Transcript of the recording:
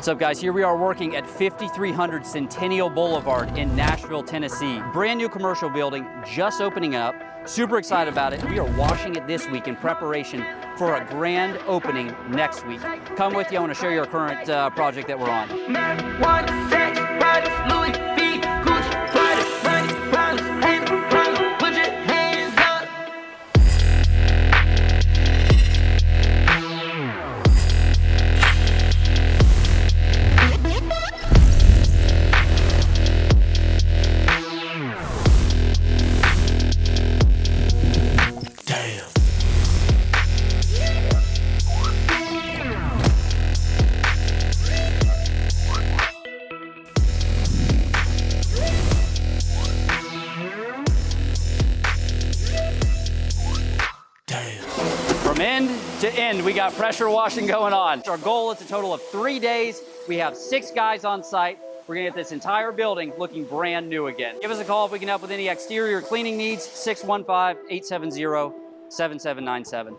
What's up, guys? Here we are working at 5300 Centennial Boulevard in Nashville, Tennessee. Brand new commercial building, just opening up. Super excited about it. We are washing it this week in preparation for a grand opening next week. Come with you. I want to show you our current project that we're on. From end to end, we got pressure washing going on. Our goal is a total of 3 days. We have 6 guys on site. We're gonna get this entire building looking brand new again. Give us a call if we can help with any exterior cleaning needs, 615-870-7797.